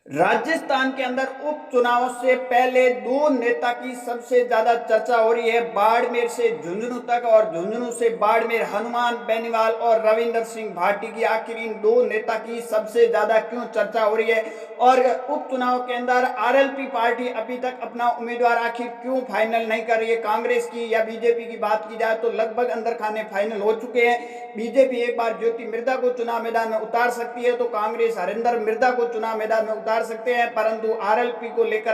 राजस्थान के अंदर उपचुनाव से पहले दो नेता की सबसे ज्यादा चर्चा हो रही है। बाड़मेर से झुंझुनू तक और झुंझुनू से बाड़मेर, हनुमान बेनीवाल और रविंदर सिंह भाटी की, आखिर इन दो नेता की सबसे ज्यादा क्यों चर्चा हो रही है। और उपचुनाव के अंदर आरएलपी पार्टी अभी तक अपना उम्मीदवार आखिर क्यों फाइनल नहीं कर रही है। कांग्रेस की या बीजेपी की बात की जाए तो लगभग अंदर खाने फाइनल हो चुके हैं। बीजेपी एक बार ज्योति मिर्धा को चुनाव मैदान में उतार सकती है तो कांग्रेस हरिंदर मिर्धा को चुनाव मैदान में उतार सकते हैं, परंतु आरएलपी को लेकर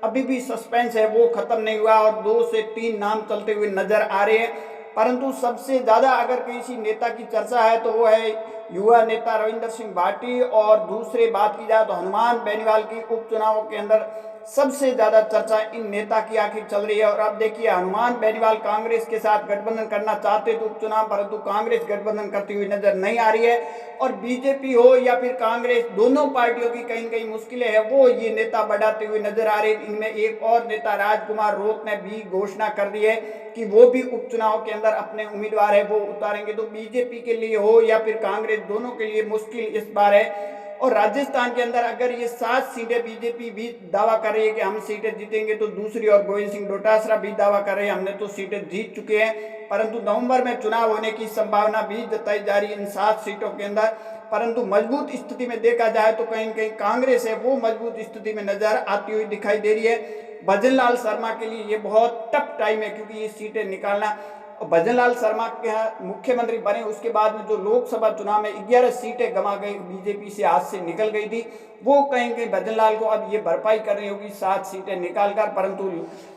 अभी भी सस्पेंस है, वो खत्म नहीं हुआ और 2 से 3 नाम चलते हुए नजर आ रहे हैं। परंतु सबसे ज्यादा अगर किसी नेता की चर्चा है तो वो है युवा नेता रविंदर सिंह भाटी, और दूसरी बात की जाए तो हनुमान बेनीवाल की उपचुनाव के अंदर सबसे ज्यादा चर्चा इन नेता की आखिर चल रही है। और अब देखिए, हनुमान बेनीवाल कांग्रेस के साथ गठबंधन करना चाहते थे उपचुनाव, परंतु कांग्रेस गठबंधन करती हुई नजर नहीं आ रही है। और बीजेपी हो या फिर कांग्रेस, दोनों पार्टियों की कहीं न कहीं मुश्किलें हैं, वो ये नेता बढ़ाते हुए नजर आ रहे हैं। इनमें एक और नेता राजकुमार रोत ने भी घोषणा कर दी है कि वो भी उपचुनाव के अंदर अपने उम्मीदवार है वो उतारेंगे। तो बीजेपी के लिए हो या फिर कांग्रेस, दोनों के लिए मुश्किल इस बार है। और राजस्थान के अंदर अगर ये 7 सीटें बीजेपी भी दावा कर रही है कि हम सीटें जीतेंगे, तो दूसरी ओर गोविंद सिंह डोटासरा भी दावा कर रहे हैं हमने तो सीटें जीत चुके हैं। परंतु नवंबर में चुनाव होने की संभावना भी जताई जा रही है इन 7 सीटों के अंदर। परंतु मजबूत स्थिति में देखा जाए तो कहीं कहीं कांग्रेस है वो मजबूत स्थिति में नजर आती हुई दिखाई दे रही है। भजनलाल शर्मा के लिए ये बहुत टफ टाइम है, क्योंकि ये सीटें निकालना, भजनलाल शर्मा के मुख्यमंत्री बने उसके बाद में जो लोकसभा चुनाव में 11 सीटें गंवा गई, बीजेपी से हाथ से निकल गई थी, वो कहीं कहीं भजनलाल को अब ये भरपाई करनी होगी 7 सीटें निकालकर। परंतु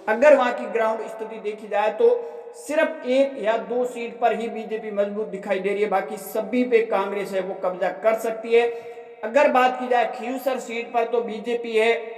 अगर वहां की ग्राउंड स्थिति देखी जाए तो सिर्फ 1 या 2 सीट पर ही बीजेपी मजबूत दिखाई दे रही है, बाकी सभी पे कांग्रेस है वो कब्जा कर सकती है। अगर बात की जाए खींवसर सीट पर तो बीजेपी है,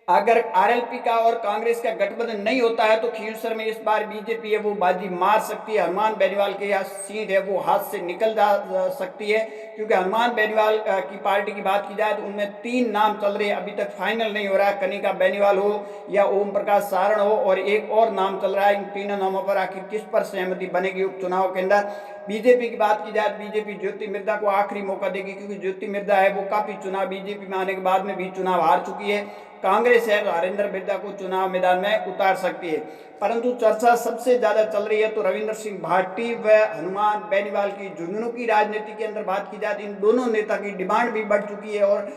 अगर आरएलपी का और कांग्रेस का गठबंधन नहीं होता है तो खींवसर में इस बार बीजेपी है वो बाजी मार सकती है। हनुमान बेनीवाल की यह सीट है वो हाथ से निकल जा सकती है, क्योंकि हनुमान बेनीवाल की पार्टी की बात की जाए तो उनमें 3 नाम चल रहे हैं, अभी तक फाइनल नहीं हो रहा है। कनिका बेनीवाल हो या ओम प्रकाश सारण हो, और एक और नाम चल रहा है। इन तीनों नामों पर आखिर किस पर सहमति बनेगी उपचुनाव के अंदर। बीजेपी की बात की जाए, बीजेपी ज्योति मिर्धा को आखिरी मौका देगी, क्योंकि ज्योति मिर्धा है वो काफी चुनाव बीजेपी में आने के बाद में भी चुनाव हार चुकी है। कांग्रेस है तो हरिंदर मिर्धा को चुनाव मैदान में उतार सकती है। परंतु चर्चा सबसे ज्यादा चल रही है तो रविंदर सिंह भाटी व हनुमान बेनीवाल की। झुंझुनू की राजनीति के अंदर बात की जाए तो इन दोनों नेता की डिमांड भी बढ़ चुकी है, और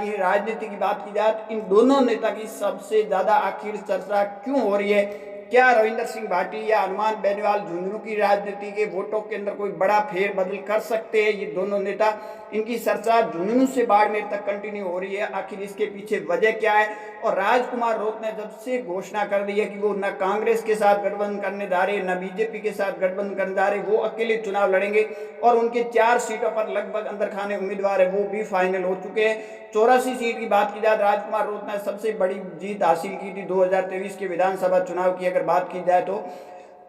ये राजनीति की बात की जाए तो इन दोनों नेता की सबसे ज्यादा आखिर चर्चा क्यों हो रही है। क्या रविंदर सिंह भाटी या हनुमान बेनीवाल झुंझुनू की राजनीति के वोटों के अंदर कोई बड़ा फेरबदल कर सकते हैं ये दोनों नेता। इनकी चर्चा झुंझुनू से बाड़मेर तक कंटिन्यू हो रही है, आखिर इसके पीछे वजह क्या है। और राजकुमार रोत ने जब से घोषणा कर दी है कि वो न कांग्रेस के साथ गठबंधन करने जा रहे, न बीजेपी के साथ गठबंधन करने जा रहे, वो अकेले चुनाव लड़ेंगे, और उनके 4 सीटों पर लगभग अंदर खाने उम्मीदवार है वो भी फाइनल हो चुके हैं। 84 सीट की बात की जाए, राजकुमार रोत ने सबसे बड़ी जीत हासिल की थी 2023 के विधानसभा चुनाव की अगर बात की जाए तो।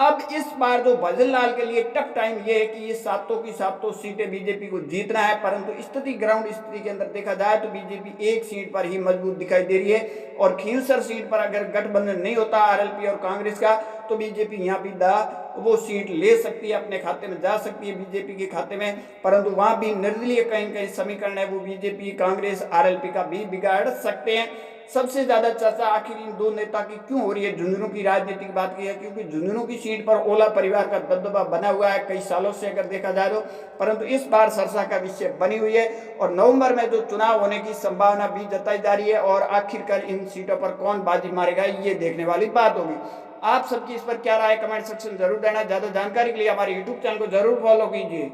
अब इस बार जो भजनलाल के लिए टफ टाइम ये है कि ये सातों की सातों सीटें बीजेपी को जीतना है, परंतु स्थिति ग्राउंड स्थिति के अंदर देखा जाए तो बीजेपी 1 सीट पर ही मजबूत दिखाई दे रही है। और खींवसर सीट पर अगर गठबंधन नहीं होता आरएलपी और कांग्रेस का, तो बीजेपी यहाँ भी वो सीट ले सकती है, अपने खाते में जा सकती है बीजेपी के खाते में। परंतु वहां भी निर्दलीय कहीं कहीं समीकरण है वो बीजेपी, कांग्रेस, आरएलपी का भी बिगाड़ सकते हैं। सबसे ज्यादा चर्चा आखिर इन दो नेता की क्यों हो रही है झुंझुनू की राजनीति की बात की है, क्योंकि झुंझुनू की सीट पर ओला परिवार का दबदबा बना हुआ है कई सालों से अगर देखा जाए तो। परंतु इस बार चर्चा का विषय बनी हुई है, और नवंबर में जो चुनाव होने की संभावना भी जताई जा रही है, और आखिरकार इन सीटों पर कौन बाजी मारेगा ये देखने वाली बात होगी। आप सबकी इस पर क्या राय, कमेंट सेक्शन जरूर देना। ज्यादा जानकारी के लिए हमारे यूट्यूब चैनल को जरूर फॉलो कीजिए।